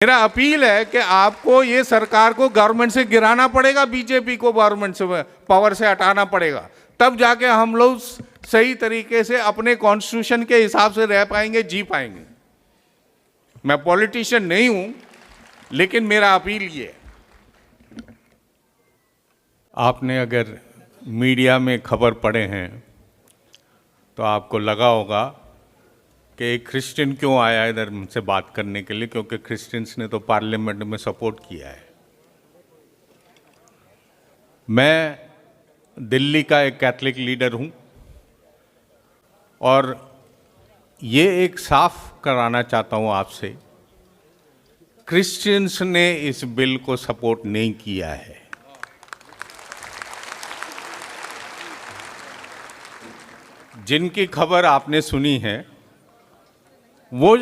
मेरा अपील है कि आपको ये सरकार को गवर्नमेंट से गिराना पड़ेगा, बीजेपी को गवर्नमेंट से पावर से हटाना पड़ेगा, तब जाके हम लोग सही तरीके से अपने कॉन्स्टिट्यूशन के हिसाब से रह पाएंगे, जी पाएंगे। मैं पॉलिटिशियन नहीं हूं, लेकिन मेरा अपील ये है। आपने अगर मीडिया में खबर पढ़े हैं तो आपको लगा होगा कि एक क्रिश्चियन क्यों आया इधर मुझसे बात करने के लिए, क्योंकि क्रिश्चियंस ने तो पार्लियामेंट में सपोर्ट किया है। मैं दिल्ली का एक कैथलिक लीडर हूं और ये एक साफ कराना चाहता हूं आपसे, क्रिश्चियंस ने इस बिल को सपोर्ट नहीं किया है। जिनकी खबर आपने सुनी है वो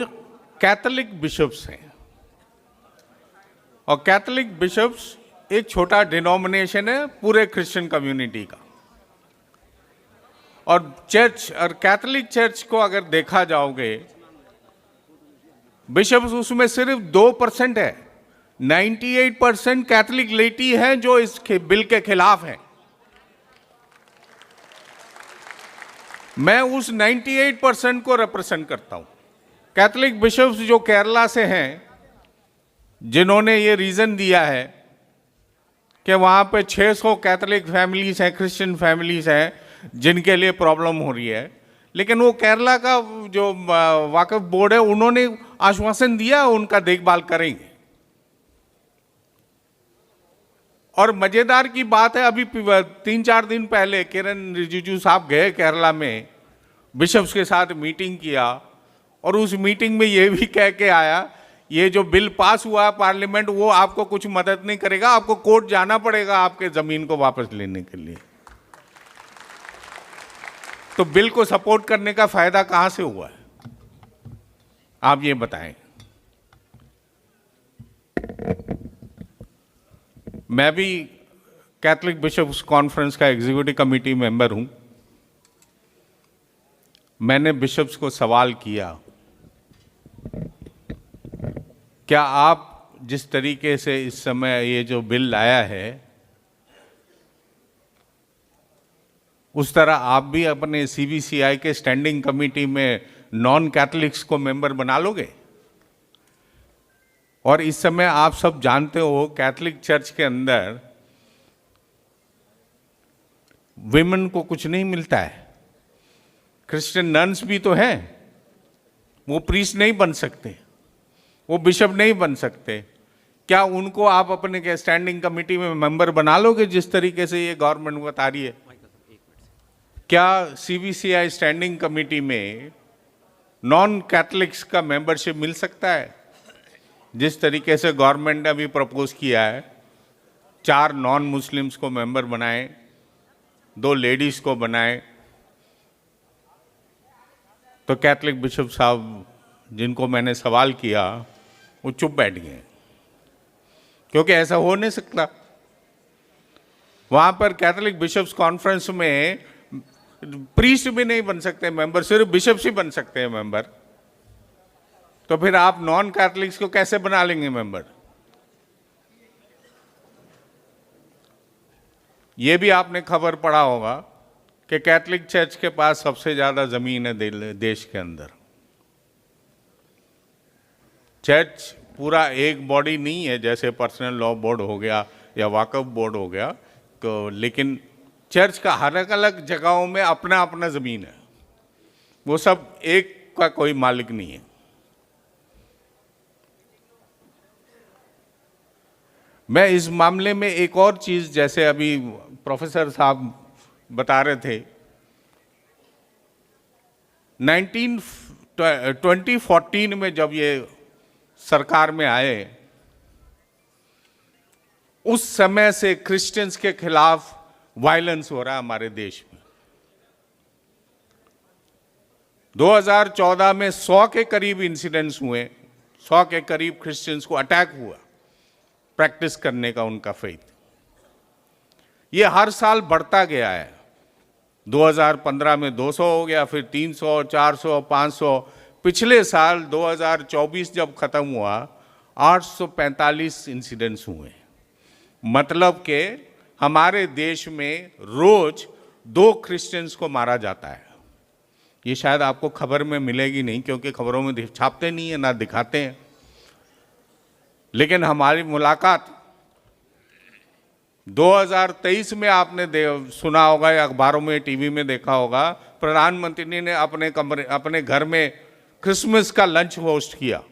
कैथलिक बिशप्स हैं, और कैथलिक बिशप्स एक छोटा डिनोमिनेशन है पूरे क्रिश्चियन कम्युनिटी का। और चर्च और कैथलिक चर्च को अगर देखा जाओगे, बिशप्स उसमें सिर्फ 2% है। 98% कैथलिक लेटी है जो इस बिल के खिलाफ है। मैं उस 98% को रिप्रेजेंट करता हूं। कैथलिक बिशप्स जो केरला से हैं, जिन्होंने ये रीजन दिया है कि वहां पे 600 कैथलिक फैमिलीज हैं, क्रिश्चियन फैमिलीज हैं जिनके लिए प्रॉब्लम हो रही है, लेकिन वो केरला का जो वाकफ बोर्ड है उन्होंने आश्वासन दिया उनका देखभाल करेंगे। और मजेदार की बात है, अभी 3-4 दिन पहले किरण रिजिजू साहब गए केरला में, बिशप्स के साथ मीटिंग किया और उस मीटिंग में ये भी कह के आया, ये जो बिल पास हुआ पार्लियामेंट वो आपको कुछ मदद नहीं करेगा, आपको कोर्ट जाना पड़ेगा आपके जमीन को वापस लेने के लिए। तो बिल को सपोर्ट करने का फायदा कहां से हुआ है, आप ये बताएं। मैं भी कैथलिक बिशप्स कॉन्फ्रेंस का एग्जीक्यूटिव कमेटी मेंबर हूं। मैंने बिशप्स को सवाल किया, क्या आप जिस तरीके से इस समय ये जो बिल लाया है, उस तरह आप भी अपने सीबीसीआई के स्टैंडिंग कमेटी में नॉन कैथलिक्स को मेंबर बना लोगे? और इस समय आप सब जानते हो कैथलिक चर्च के अंदर विमेन को कुछ नहीं मिलता है। क्रिश्चियन नन्स भी तो हैं, वो प्रीस्ट नहीं बन सकते, वो बिशप नहीं बन सकते। क्या उनको आप अपने के स्टैंडिंग कमेटी में मेंबर बना लोगे जिस तरीके से ये गवर्नमेंट बता रही है? क्या सीबीसीआई स्टैंडिंग कमेटी में नॉन कैथलिक्स का मेंबरशिप मिल सकता है? जिस तरीके से गवर्नमेंट ने अभी प्रपोज किया है, 4 नॉन मुस्लिम्स को मेंबर बनाए, 2 लेडीज को बनाए, तो कैथलिक बिशप साहब जिनको मैंने सवाल किया वो चुप बैठ गए, क्योंकि ऐसा हो नहीं सकता। वहां पर कैथलिक बिशप्स कॉन्फ्रेंस में प्रीस्ट भी नहीं बन सकते मेंबर, सिर्फ बिशप्स ही बन सकते हैं मेंबर। तो फिर आप नॉन कैथलिक्स को कैसे बना लेंगे मेंबर? यह भी आपने खबर पढ़ा होगा कि कैथलिक चर्च के पास सबसे ज्यादा जमीन है देश के अंदर। चर्च पूरा एक बॉडी नहीं है जैसे पर्सनल लॉ बोर्ड हो गया या वाकफ बोर्ड हो गया, तो लेकिन चर्च का हर अलग जगहों में अपना अपना जमीन है, वो सब एक का कोई मालिक नहीं है। मैं इस मामले में एक और चीज, जैसे अभी प्रोफेसर साहब बता रहे थे, 2014 में जब ये सरकार में आए, उस समय से क्रिश्चियंस के खिलाफ वायलेंस हो रहा है हमारे देश में। 2014 में 100 के करीब इंसिडेंट्स हुए, 100 के करीब क्रिश्चियंस को अटैक हुआ प्रैक्टिस करने का उनका फेथ। ये हर साल बढ़ता गया है। 2015 में 200 हो गया, फिर 300, 400, 500। पिछले साल 2024 जब खत्म हुआ 845 इंसिडेंट्स हुए। मतलब कि हमारे देश में रोज 2 क्रिश्चियंस को मारा जाता है। ये शायद आपको खबर में मिलेगी नहीं, क्योंकि खबरों में छापते नहीं है, ना दिखाते हैं। लेकिन हमारी मुलाकात 2023 में आपने सुना होगा या अखबारों में, टीवी में देखा होगा, प्रधानमंत्री ने अपने घर में क्रिसमस का लंच होस्ट किया।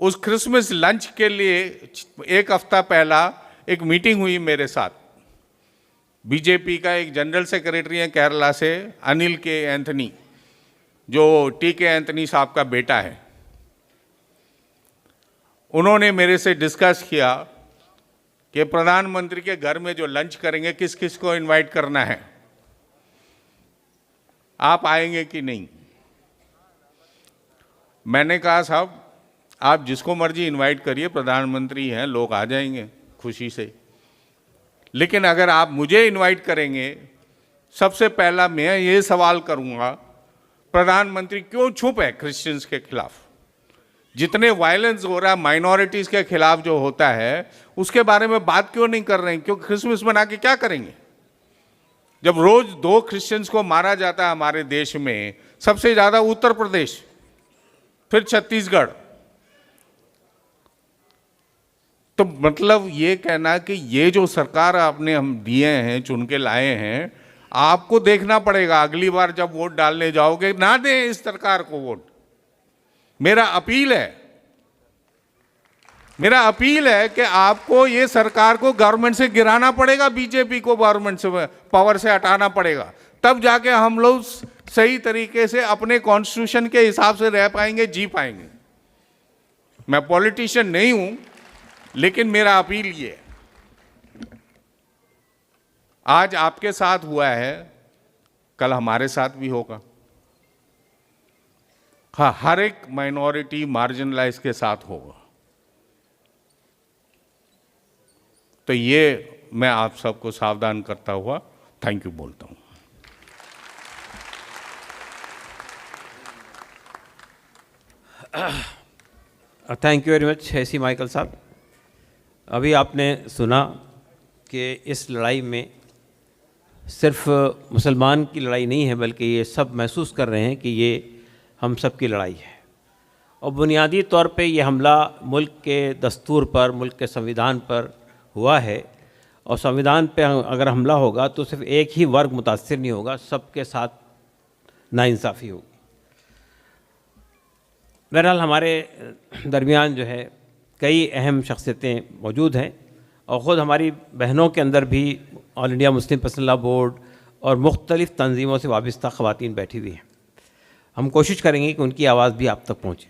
उस क्रिसमस लंच के लिए 1 हफ्ता पहला एक मीटिंग हुई मेरे साथ। बीजेपी का एक जनरल सेक्रेटरी है केरला से, अनिल के एंथनी, जो टी.के. एंथनी साहब का बेटा है। उन्होंने मेरे से डिस्कस किया कि प्रधानमंत्री के घर में जो लंच करेंगे, किस किस को इनवाइट करना है, आप आएंगे कि नहीं। मैंने कहा साहब आप जिसको मर्जी इनवाइट करिए, प्रधानमंत्री हैं, लोग आ जाएंगे खुशी से। लेकिन अगर आप मुझे इनवाइट करेंगे, सबसे पहला मैं ये सवाल करूंगा, प्रधानमंत्री क्यों चुप है क्रिश्चियंस के खिलाफ? जितने वायलेंस हो रहा है माइनॉरिटीज के खिलाफ जो होता है, उसके बारे में बात क्यों नहीं कर रहे हैं? क्यों क्रिसमस मना के क्या करेंगे? जब रोज 2 क्रिश्चियंस को मारा जाता है हमारे देश में, सबसे ज्यादा उत्तर प्रदेश, फिर छत्तीसगढ़। तो मतलब ये कहना कि ये जो सरकार आपने हम दिए हैं, चुन के लाए हैं, आपको देखना पड़ेगा अगली बार जब वोट डालने जाओगे, ना दें इस सरकार को वोट। मेरा अपील है कि आपको ये सरकार को गवर्नमेंट से गिराना पड़ेगा, बीजेपी को गवर्नमेंट से, पावर से हटाना पड़ेगा, तब जाके हम लोग सही तरीके से अपने कॉन्स्टिट्यूशन के हिसाब से रह पाएंगे, जी पाएंगे। मैं पॉलिटिशियन नहीं हूं, लेकिन मेरा अपील ये है, आज आपके साथ हुआ है, कल हमारे साथ भी होगा। हाँ, हर एक माइनॉरिटी मार्जिनलाइज के साथ होगा। तो ये मैं आप सबको सावधान करता हुआ थैंक यू बोलता हूं। Thank you very much AC Michael साहब। अभी आपने सुना कि इस लड़ाई में सिर्फ मुसलमान की लड़ाई नहीं है, बल्कि ये सब महसूस कर रहे हैं कि ये हम सब की लड़ाई है। और बुनियादी तौर पे ये हमला मुल्क के दस्तूर पर, मुल्क के संविधान पर हुआ है। और संविधान पे अगर हमला होगा तो सिर्फ एक ही वर्ग मुतासिर नहीं होगा, सबके साथ नाइंसाफ़ी होगी। बहरहाल हमारे दरमियान जो है कई अहम शख्सियतें मौजूद हैं, और ख़ुद हमारी बहनों के अंदर भी all India Muslim personal law board और मुख्तलिफ़ तंजीमों से वाबस्ता ख़वातीन बैठी हुई हैं। हम कोशिश करेंगे कि उनकी आवाज़ भी आप तक पहुँचे।